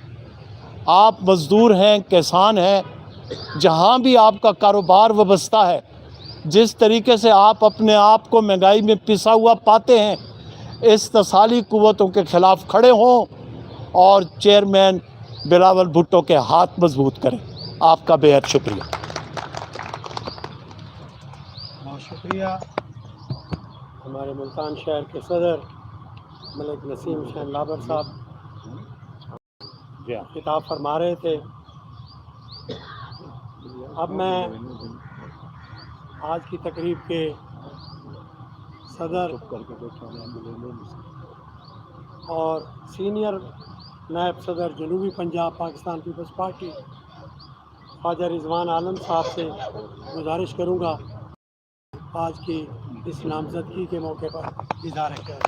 आप मज़दूर हैं, किसान हैं, जहाँ भी आपका कारोबार वाबस्ता है, जिस तरीके से आप अपने आप को महंगाई में पिसा हुआ पाते हैं, इस्तेसाली क़ुव्वतों के ख़िलाफ़ खड़े हों और चेयरमैन बिलावल भुट्टो के हाथ मजबूत करें। आपका बेहद शुक्रिया। बहुत शुक्रिया। हमारे मुल्तान शहर के सदर मलिक नसीम हुसैन लाबर साहब खिताब फरमा रहे थे। अब मैं आज की तकरीब के सदर और सीनियर नायब सदर जनूबी पंजाब पाकिस्तान पीपल्स पार्टी ख्वाजा रिजवान आलम साहब से गुजारिश करूंगा आज की इस नामजदगी के मौके पर इज़हार ख्याल।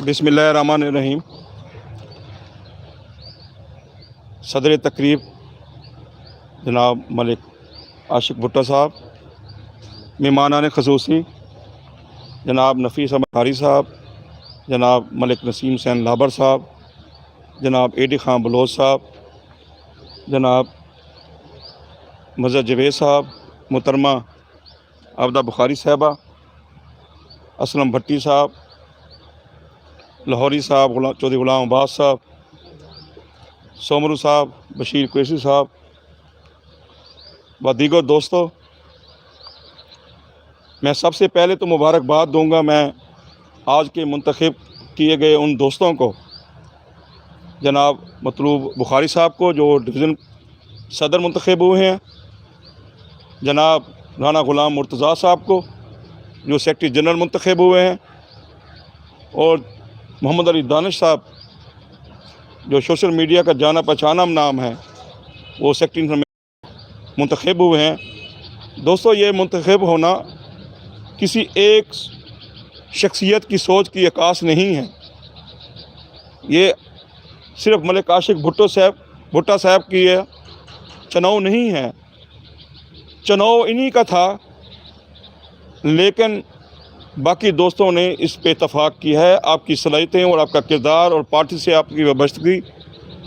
बिस्मिल्लाहिर्रहमानिर्रहीम। सदर तकरीब जनाब मलिक आशिक भुट्टो साहब, मेहमानान ख़ुसूसी जनाब नफ़ीस अहमद कारी साहब, जनाब मलिक नसीम हुसैन लाबर साहब, जनाब एडी खान बलोच साहब, जनाब मज़हर जवेद साहब, मोहतरमा आबदा बुखारी साहबा, असलम भट्टी साहब, लाहौरी साहब, चौधरी गुलाम अब्बास साहब, सोमरू साहब, बशीर कुरैशी साहब व दीगर दोस्तों, मैं सबसे पहले तो मुबारकबाद दूंगा मैं आज के मुंतखब किए गए उन दोस्तों को, जनाब मतलूब बुखारी साहब को जो डिवीज़न सदर मुंतखब हुए हैं, जनाब राना गुलाम मुर्तज़ा साहब को जो सेक्रेटरी जनरल मुंतखब हुए हैं, और मोहम्मद अली दानिश साहब जो सोशल मीडिया का जाना पहचाना नाम है, वो सेक्रेटरी में मुंतखब हुए हैं। दोस्तों, ये मुंतखब होना किसी एक शख्सियत की सोच की अक्कास नहीं है। ये सिर्फ मलिक आशिक भुट्टो साहब की ये चुनाव नहीं है। चुनाव इन्हीं का था, लेकिन बाकी दोस्तों ने इस पे इत्तफाक की है। आपकी सलाहियतें और आपका किरदार और पार्टी से आपकी वाबस्तगी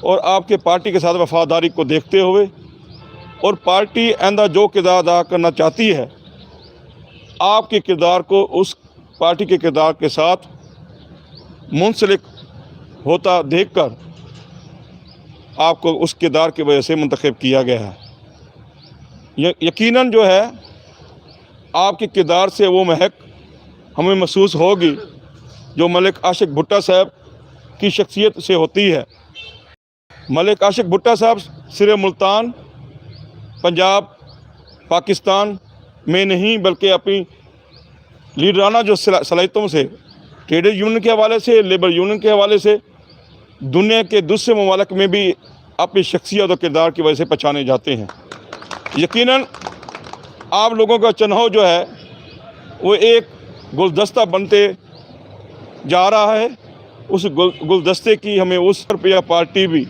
और आपके पार्टी के साथ वफादारी को देखते हुए और पार्टी आइंदा जो किरदार अदा करना चाहती है, आपके किरदार को उस पार्टी के किरदार के साथ मुंसलिक होता देखकर आपको उस किरदार की वजह से मुंतखब किया गया है। यकीनन जो है आपके किरदार से वो महक हमें महसूस होगी जो मलिक आशिक भुट्टो साहब की शख्सियत से होती है। मलिक आशिक भुट्टो साहब सिर्फ मुल्तान, पंजाब, पाकिस्तान में नहीं, बल्कि अपनी लीडराना जो सलाहियतों से, ट्रेड यूनियन के हवाले से, लेबर यूनियन के हवाले से, दुनिया के दूसरे ममालिक में भी अपनी शख्सियत और किरदार की वजह से पहचाने जाते हैं। यकीनन आप लोगों का चुनाव जो है वो एक गुलदस्ता बनते जा रहा है। उस गुलदस्ते की हमें उस रुपया पार्टी भी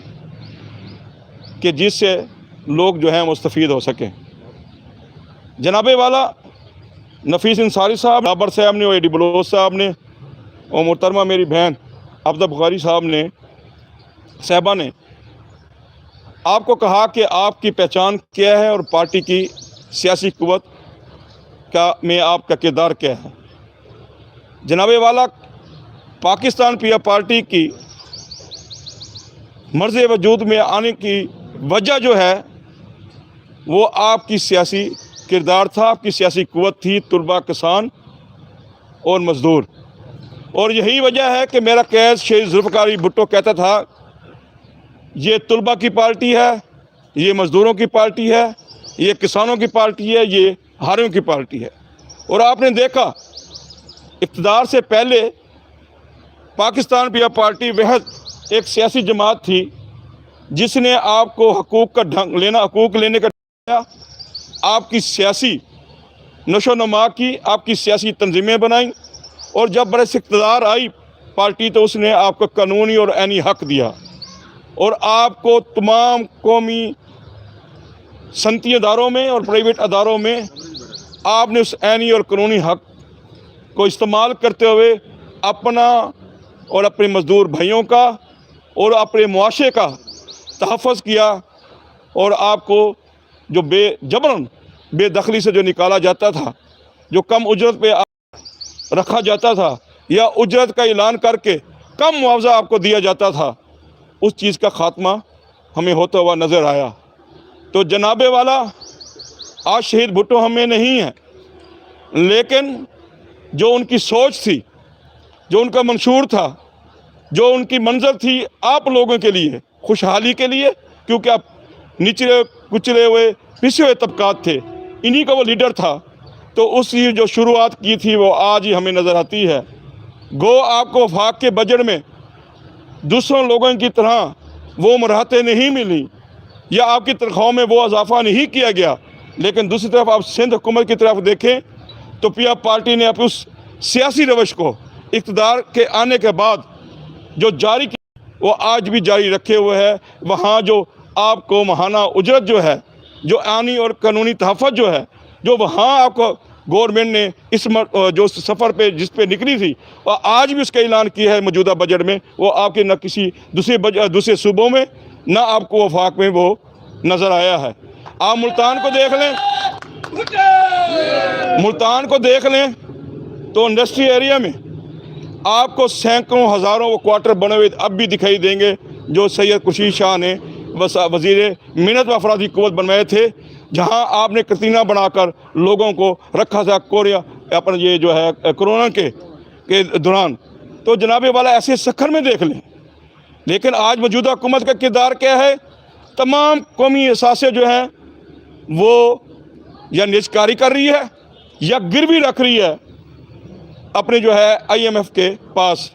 कि जिससे लोग जो हैं मुस्तफ़ीद हो सकें। जनाबे वाला नफीस अंसारी साहब, बाबर साहब ने और एडी बलोच साहब ने और मोहतरमा मेरी बहन अब्दा बुखारी साहबा ने आपको कहा कि आपकी पहचान क्या है और पार्टी की सियासी कुव्वत का में आपका किरदार क्या है। जनाबे वाला पाकिस्तान पीपल्स पार्टी की मर्ज़ वजूद में आने की वजह जो है वो आपकी सियासी किरदार था, आपकी सियासी कुव्वत थी, तुलबा, किसान और मज़दूर। और यही वजह है कि मेरा कैद शहीद जुल्फ़िकार अली भुट्टो कहता था ये तुलबा की पार्टी है, ये मज़दूरों की पार्टी है, ये किसानों की पार्टी है, ये हारियों की पार्टी है। और आपने देखा इक़्तिदार से पहले पाकिस्तान पीपल्स पार्टी वह एक सियासी जमात थी जिसने आपको हकूक़ लेने का आपकी सियासी नशोनुमा की, आपकी सियासी तंजीमें बनाई। और जब बरस इक़्तिदार आई पार्टी तो उसने आपको कानूनी और ऐनी हक़ दिया और आपको तमाम कौमी सनती अदारों में और प्राइवेट अदारों में आपने उस ऐनी और कानूनी हक़ को इस्तेमाल करते हुए अपना और अपने मज़दूर भाइयों का और अपने मुआशरे का तहफ़्फ़ुज़ किया। और आपको जो जबरन बेदखली से जो निकाला जाता था, जो कम उजरत पे रखा जाता था या उजरत का ऐलान करके कम मुआवजा आपको दिया जाता था, उस चीज़ का ख़ात्मा हमें होता हुआ नज़र आया। तो जनाबे वाला आज शहीद भुट्टो हमें नहीं है, लेकिन जो उनकी सोच थी, जो उनका मंशूर था, जो उनकी मंज़र थी आप लोगों के लिए, खुशहाली के लिए, क्योंकि आप निचले कुचले हुए पिछड़े हुए तबकात थे, इन्हीं का वो लीडर था। तो उसकी जो शुरुआत की थी वो आज ही हमें नज़र आती है। गो आपको वफाक के बजट में दूसरों लोगों की तरह वो मराहतें नहीं मिली या आपकी तनख्वाहों में वो इजाफा नहीं किया गया, लेकिन दूसरी तरफ आप सिंध हुकूमत की तरफ देखें तो पीपल्स पार्टी ने अपनी उस सियासी रवश को इक़्तिदार के आने के बाद जो जारी किया वो आज भी जारी रखे हुए है। वहाँ जो आपको माहाना उजरत जो है, जो आनी और कानूनी तहफ़्फ़ुज़ जो है, जो वहाँ आपको गवर्नमेंट ने इस जो सफ़र पे जिस पे निकली थी और आज भी उसका ऐलान किया है मौजूदा बजट में, वो आपके न किसी दूसरे सूबों में न आपको वफाक में वो नज़र आया है। आप मुल्तान को देख लें, मुल्तान को देख लें तो इंडस्ट्री एरिया में आपको सैकड़ों हज़ारों वो क्वार्टर बने हुए अब भी दिखाई देंगे जो सैयद खुर्शीद शाह ने वज़ीर मिन्नत व अफरादी क़ुव्वत बनवाए थे, जहां आपने कतीना बनाकर लोगों को रखा था अपन ये जो है कोरोना के दौरान। तो जनाबे वाला ऐसे सखर में देख लें। लेकिन आज मौजूदा हुकूमत का किरदार क्या है? तमाम कौमी असासे जो हैं वो या निजकारी कर रही है या गिरवी रख रही है अपने जो है IMF के पास।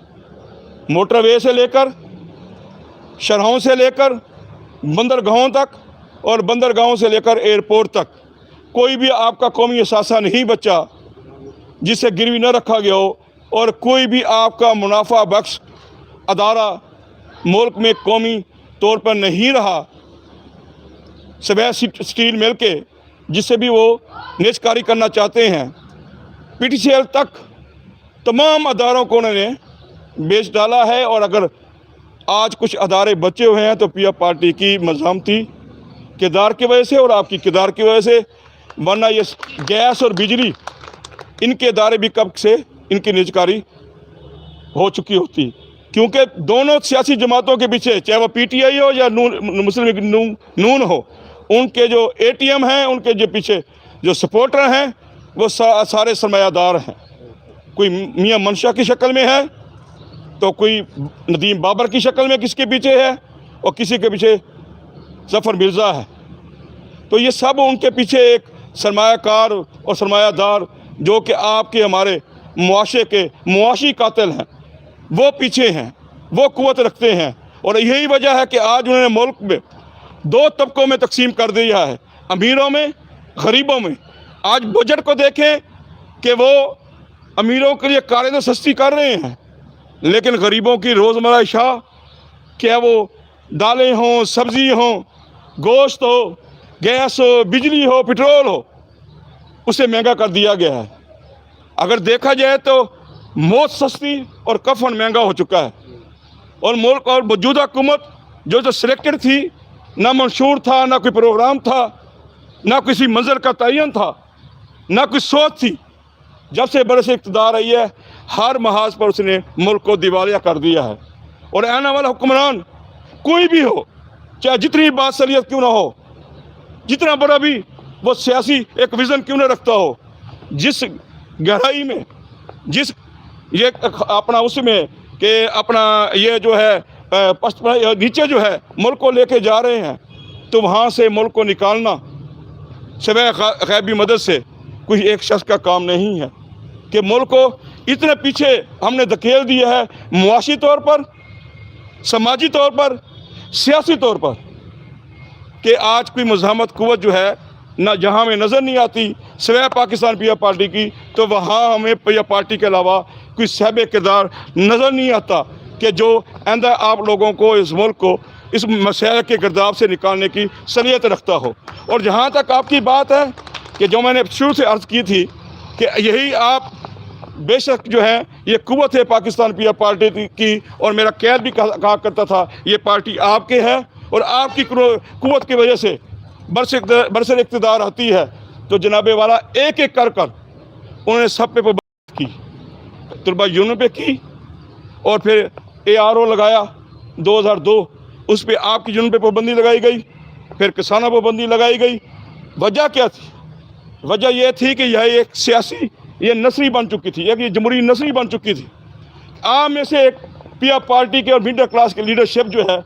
मोटरवे से लेकर शरहों से लेकर बंदरगाहों तक और बंदरगाहों से लेकर एयरपोर्ट तक कोई भी आपका कौमी असासा नहीं बचा जिसे गिरवी न रखा गया हो, और कोई भी आपका मुनाफा बख्श अदारा मुल्क में कौमी तौर पर नहीं रहा। सवै स्टील मिल के जिससे भी वो निजकारी करना चाहते हैं, PTCL तक तमाम अदारों को उन्होंने बेच डाला है। और अगर आज कुछ अदारे बचे हुए हैं तो पिया पार्टी की मज़ामती किरदार की वजह से और आपकी किरदार की वजह से, वरना ये गैस और बिजली इनके अदारे भी कब से इनकी निजकारी हो चुकी होती, क्योंकि दोनों सियासी जमातों के पीछे, चाहे वो PTI हो या मुस्लिम लीग नून हो, उनके जो ATM हैं, उनके जो पीछे जो सपोर्टर हैं, वो सारे सरमायादार हैं। कोई मियाँ मनशा की शक्ल में है तो कोई नदीम बाबर की शक्ल में किसके पीछे है, और किसी के पीछे ज़फ़र मिर्ज़ा है। तो ये सब उनके पीछे एक सरमायाकार और सरमायादार जो कि आपके हमारे मुआशरे के मुआशी कातिल हैं, वो पीछे हैं, वो क़ुव्वत रखते हैं। और यही वजह है कि आज उन्होंने मुल्क में दो तबकों में तकसीम कर दिया है, अमीरों में, गरीबों में। आज बजट को देखें कि वो अमीरों के लिए कारें तो सस्ती कर रहे हैं, लेकिन गरीबों की रोज़मर्रा अशिया, क्या वो दालें हों, सब्ज़ी हों, गोश्त हो, गैस हो, बिजली हो, पेट्रोल हो, उसे महंगा कर दिया गया है। अगर देखा जाए तो मौत सस्ती और कफन महंगा हो चुका है। और मुल्क और मौजूदा हुकूमत जो सिलेक्टेड थी, ना मंशूर था, ना कोई प्रोग्राम था, ना किसी मंजर का तयन था, ना कोई सोच थी। जब से बरस इक़्तिदार आई है, हर महाज पर उसने मुल्क को दिवालिया कर दिया है। और आने वाला हुक्मरान कोई भी हो, चाहे जितनी बासलियत क्यों ना हो, जितना बड़ा भी वो सियासी एक विज़न क्यों ना रखता हो, जिस गहराई में, जिस ये अपना उसमें कि अपना ये जो है नीचे जो है मुल्क को लेके जा रहे हैं, तो वहाँ से मुल्क को निकालना सिवाय गैबी मदद से कोई एक शख्स का काम नहीं है। कि मुल्क को इतने पीछे हमने धकेल दिया है, मुआशी तौर पर, समाजी तौर पर, सियासी तौर पर, कि आज कोई मुज़ाहमत क़ुव्वत जो है ना जहाँ हमें नज़र नहीं आती सिवाय पाकिस्तान पिया पार्टी की, तो वहाँ हमें पिया पार्टी के अलावा कोई साहिब किरदार नज़र नहीं आता कि जो आइंदा आप लोगों को, इस मुल्क को इस मसाइल के गिरदाव से निकालने की सलीयत रखता हो। और जहाँ तक आपकी बात है कि जो मैंने शुरू से अर्ज़ की थी कि यही आप बेशक जो है ये क़ुव्वत है पाकिस्तान पिया पार्टी की, और मेरा कैद भी कहा करता था ये पार्टी आपके है, और आपकी क़ुव्वत की वजह से बरसर इक़्तिदार आती है। तो जनाबे वाला एक एक कर उन्होंने सब पे पाबंदी की, तलबा यूनियन पे की, और फिर ARO लगाया 2002, उस पर आपकी यूनियन पे पाबंदी लगाई गई, फिर किसानों पर पाबंदी लगाई गई। वजह क्या थी? वजह यह थी कि यह एक सियासी ये नस्री बन चुकी थी, एक ये जमहूरी नस्री बन चुकी थी। आप में से एक पिया पार्टी के और मिडिल क्लास की लीडरशिप जो है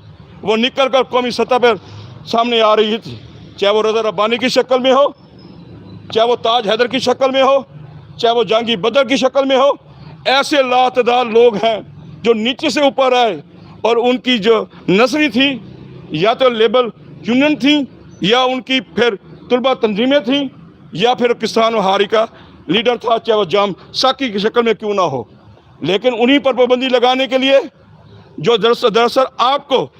वो निकल कर कौमी सतह पर सामने आ रही थी, चाहे वो रज़ा रब्बानी की शक्ल में हो, चाहे वो ताज हैदर की शक्ल में हो, चाहे वो जहांगीर बदर की शक्ल में हो। ऐसे लातदार लोग हैं जो नीचे से ऊपर आए, और उनकी जो नस्री थी या तो लेबर यूनियन थी, या उनकी फिर तलबा तंजीमें थी, या फिर किसान हारी का लीडर था, चाहे वो जाम साकी की शक्ल में क्यों ना हो। लेकिन उन्हीं पर पाबंदी लगाने के लिए जो दरअसल आपको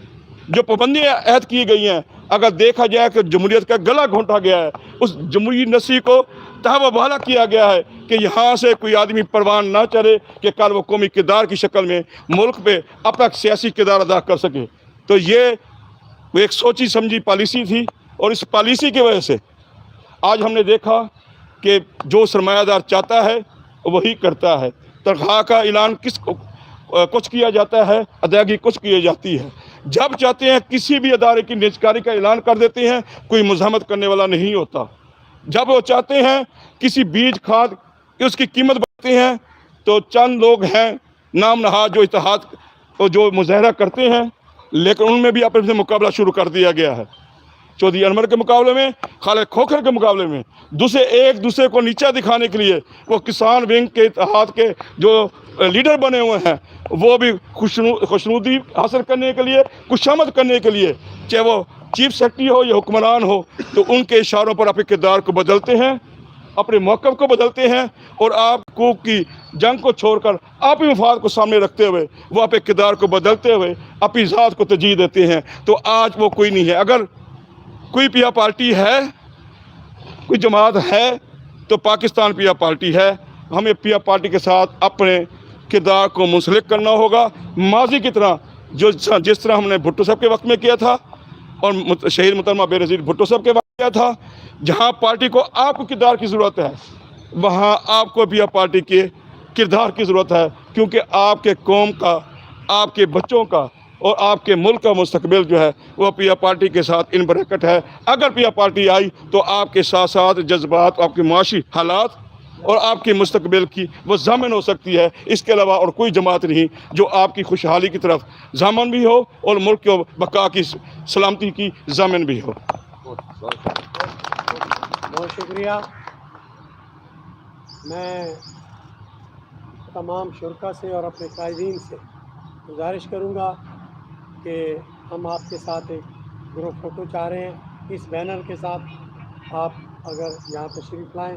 जो पाबंदियाँ ऐद की गई हैं, अगर देखा जाए कि जमहूरियत का गला घोंटा गया है, उस जमहूरी नस्री को तहवाला किया गया है कि यहाँ से कोई आदमी परवान ना चले कि कल वो कौमी किरदार की शक्ल में मुल्क पे अपना सियासी किरदार अदा कर सके। तो ये वो एक सोची समझी पॉलिसी थी, और इस पॉलिसी की वजह से आज हमने देखा कि जो सरमायादार चाहता है वही करता है। तनख्वाह का ऐलान कुछ किया जाता है, अदायगी कुछ की जाती है। जब चाहते हैं किसी भी अदारे की निजकारी का ऐलान कर देते हैं, कोई मुज़ाहमत करने वाला नहीं होता। जब वो चाहते हैं किसी बीज खाद की उसकी कीमत बढ़ाते हैं, तो चंद लोग हैं नाम नहाद जो इत्तेहाद और जो मुजाहरा करते हैं, लेकिन उनमें भी आपस में मुकाबला शुरू कर दिया गया है। चौधरी अनवर के मुकाबले में, खालिद खोखर के मुकाबले में, एक दूसरे को नीचा दिखाने के लिए वो किसान विंग के इत्तेहाद के जो लीडर बने हुए हैं वो भी खुशनुदी हासिल करने के लिए, खुशामद करने के लिए, चाहे वो चीफ सेक्रेटरी हो या हुक्मरान हो, तो उनके इशारों पर अपने किरदार को बदलते हैं, अपने मौक़िफ़ को बदलते हैं और आपको की जंग को छोड़कर आप ही मफाद को सामने रखते हुए वो अपने किरदार को बदलते हुए अपनी ज़ात को तरजीह देते हैं। तो आज वो कोई नहीं है। अगर कोई पिया पार्टी है, कोई जमात है, तो पाकिस्तान पिया पार्टी है। हमें पिया पार्टी के साथ अपने किरदार को मुंसलिक करना होगा, माजी की तरह जिस तरह हमने भुट्टो साहब के वक्त में किया था और शहीद मोहतरमा बेनज़ीर भुट्टो साहब के वक्त किया था। जहां पार्टी को आपको किरदार की ज़रूरत है, वहां आपको पिया पार्टी के किरदार की ज़रूरत है, क्योंकि आपके कौम का, आपके बच्चों का और आपके मुल्क का मुस्तकबिल जो है वो पिया पार्टी के साथ इन बरकत है। अगर पिया पार्टी आई तो आपके साथ साथ जज्बात, आपके माशी हालात और आपके मुस्तकबिल की वो ज़ामिन हो सकती है। इसके अलावा और कोई जमात नहीं जो आपकी खुशहाली की तरफ ज़ामिन भी हो और मुल्क के बका की सलामती की ज़ामिन भी हो। बहुत शुक्रिया। मैं तमाम शुरका से और अपने कायदीन से गुजारिश करूँगा कि हम आपके साथ एक ग्रुप फ़ोटो चाह रहे हैं इस बैनर के साथ। आप अगर यहाँ तशरीफ़ लाएँ,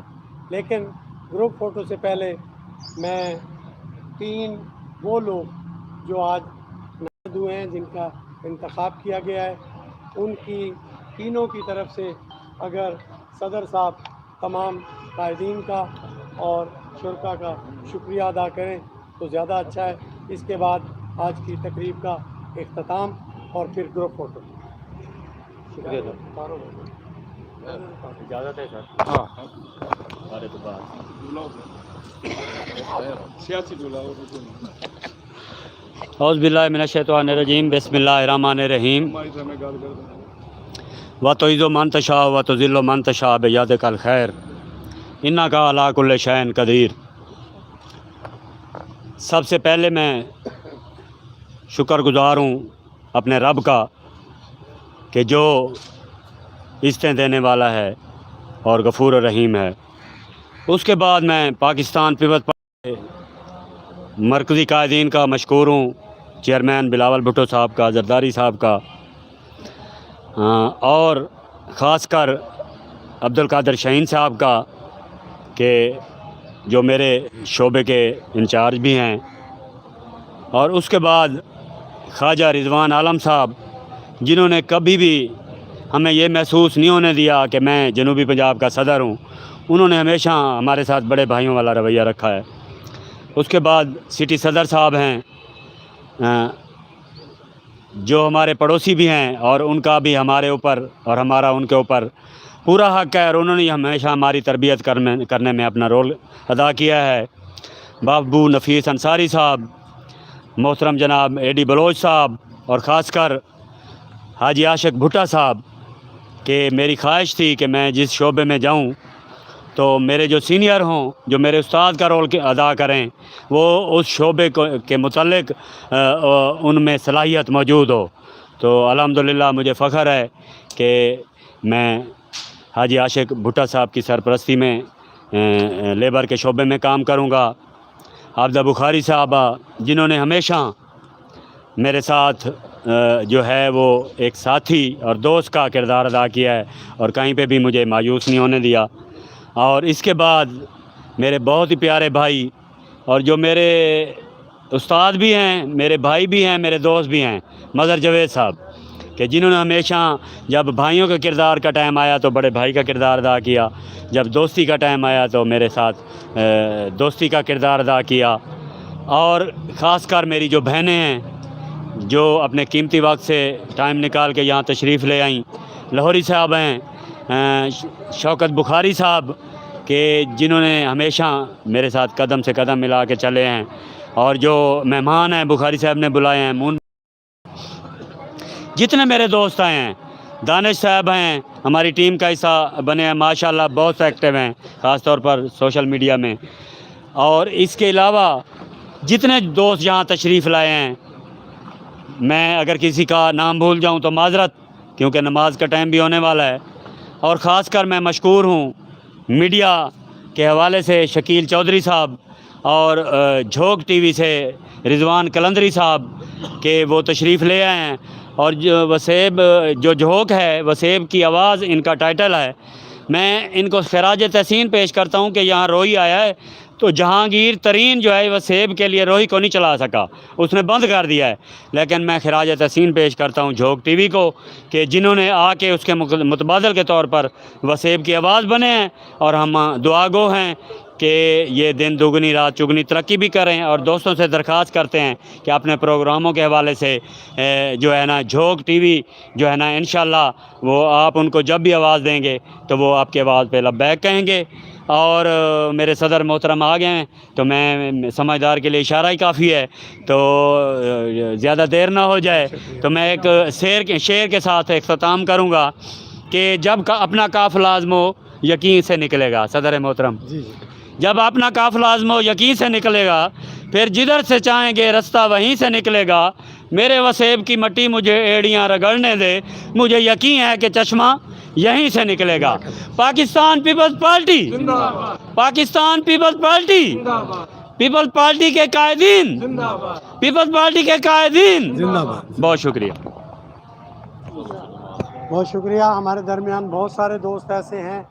लेकिन ग्रुप फ़ोटो से पहले मैं 3 वो लोग जो आज नामज़द हुए हैं, जिनका इंतखाब किया गया है, उनकी तीनों की तरफ से अगर सदर साहब तमाम कायदीन का और शुरका का शुक्रिया अदा करें तो ज़्यादा अच्छा है। इसके बाद आज की तकरीब का इख्तिताम और फिर ग्रुप फ़ोटो। शुक्रिया सर। इजाज़त है सर। हाँ, हमारे तो बात सियासी जुलाओ। औज़ुबिल्लाहि मिनश्शैतानिर्रजीम, बिस्मिल्लाहिर्रहमानिर्रहीम। व तुइज़्ज़ु मन तशा व तुज़िल्लु मन तशा बियदिकल खैर इन्नका अला कुल्लि शैइन क़दीर। सबसे पहले मैं शुक्रगुज़ार हूँ अपने रब का कि जो इज़्ज़तें देने वाला है और गफ़ूर रहीम है। उसके बाद मैं पाकिस्तान पीपल्स पार्टी मरकज़ी कायदीन का मशकूर हूँ, चेयरमैन बिलावल भुट्टो साहब का, जरदारी साहब का, और ख़ासकर अब्दुल कादिर शाहीन साहब का कि जो मेरे शोबे के इंचार्ज भी हैं। और उसके बाद ख्वाजा रिज़वान आलम साहब, जिन्होंने कभी भी हमें ये महसूस नहीं होने दिया कि मैं जनूबी पंजाब का सदर हूँ। उन्होंने हमेशा हमारे साथ बड़े भाइयों वाला रवैया रखा है। उसके बाद सिटी सदर साहब हैं, जो हमारे पड़ोसी भी हैं और उनका भी हमारे ऊपर और हमारा उनके ऊपर पूरा हक़ है, और उन्होंने हमेशा हमारी तरबियत करने में अपना रोल अदा किया है। बाबू नफ़ीस अंसारी साहब, मोहतरम जनाब एडी बलोच साहब, और ख़ासकर हाजी आशिक भुट्टा साहब कि मेरी ख्वाहिश थी कि मैं जिस शोबे में जाऊं तो मेरे जो सीनियर हों, जो मेरे उस्ताद का रोल अदा करें, वो उस शोबे के मुतल्लिक उनमें सलाहियत मौजूद हो। तो अल्हम्दुलिल्लाह मुझे फ़ख्र है कि मैं हाजी आशिक भुट्टा साहब की सरपरस्ती में लेबर के शोबे में काम करूँगा। आबदा बुखारी साहबा, जिन्होंने हमेशा मेरे साथ जो है वो एक साथी और दोस्त का किरदार अदा किया है और कहीं पे भी मुझे मायूस नहीं होने दिया। और इसके बाद मेरे बहुत ही प्यारे भाई और जो मेरे उस्ताद भी हैं, मेरे भाई भी हैं, मेरे दोस्त भी हैं, मज़हर जवेद साहब, कि जिन्होंने हमेशा जब भाइयों का किरदार का टाइम आया तो बड़े भाई का किरदार अदा किया, जब दोस्ती का टाइम आया तो मेरे साथ दोस्ती का किरदार अदा किया। और ख़ासकर मेरी जो बहनें हैं जो अपने कीमती वक्त से टाइम निकाल के यहाँ तशरीफ़ ले आईं, लाहौरी साहब हैं, शौकत बुखारी साहब के जिन्होंने हमेशा मेरे साथ कदम से कदम मिला के चले हैं, और जो मेहमान हैं बुखारी साहब ने बुलाए हैं, मून जितने मेरे दोस्त आए हैं, दानिश साहब हैं, हमारी टीम का हिस्सा बने हैं, माशाल्लाह बहुत एक्टिव हैं ख़ास तौर पर सोशल मीडिया में। और इसके अलावा जितने दोस्त यहाँ तशरीफ़ लाए हैं, मैं अगर किसी का नाम भूल जाऊँ तो माजरत, کیونکہ نماز کا ٹائم بھی ہونے والا ہے. اور خاص کر میں مشکور ہوں میڈیا کے حوالے سے شکیل چودھری صاحب اور جھوک ٹی وی سے رضوان کلندری صاحب کہ وہ تشریف لے آئے ہیں. اور جو وسیب جو جھوک ہے وسیب کی آواز ان کا ٹائٹل ہے. میں ان کو خراج تحسین پیش کرتا ہوں کہ یہاں روئی آیا ہے تو جہانگیر ترین جو ہے وسیب کے لیے روئی کو نہیں چلا سکا, اس نے بند کر دیا ہے. لیکن میں خراج تحسین پیش کرتا ہوں جھوک ٹی وی کو کہ جنہوں نے آ کے اس کے متبادل کے طور پر وسیب کی آواز بنے ہیں, اور ہم دعا گو ہیں کہ یہ دن دگنی رات چگنی ترقی بھی کریں. اور دوستوں سے درخواست کرتے ہیں کہ اپنے پروگراموں کے حوالے سے جو ہے نا جھوک ٹی وی جو ہے نا انشاءاللہ وہ آپ ان کو جب بھی آواز دیں گے تو وہ آپ کی آواز پہ لبیک کہیں گے. اور میرے صدر محترم آ گئے ہیں تو میں سمجھدار کے لیے اشارہ ہی کافی ہے, تو زیادہ دیر نہ ہو جائے تو میں ایک شعر کے ساتھ اختتام کروں گا کہ جب اپنا قافلہ آزمو یقین سے نکلے گا. صدر محترم جب اپنا قافلہ آزمو یقین سے نکلے گا, پھر جدھر سے چاہیں گے رستہ وہیں سے نکلے گا. میرے وسیب کی مٹی مجھے ایڑیاں رگڑنے دے, مجھے یقین ہے کہ چشمہ یہیں سے نکلے گا. پاکستان پیپلز پارٹی, پاکستان پیپلز پارٹی, پیپلز پارٹی کے قائدین, پیپلز پارٹی کے قائدین. بہت شکریہ. بہت شکریہ. ہمارے درمیان بہت سارے دوست ایسے ہیں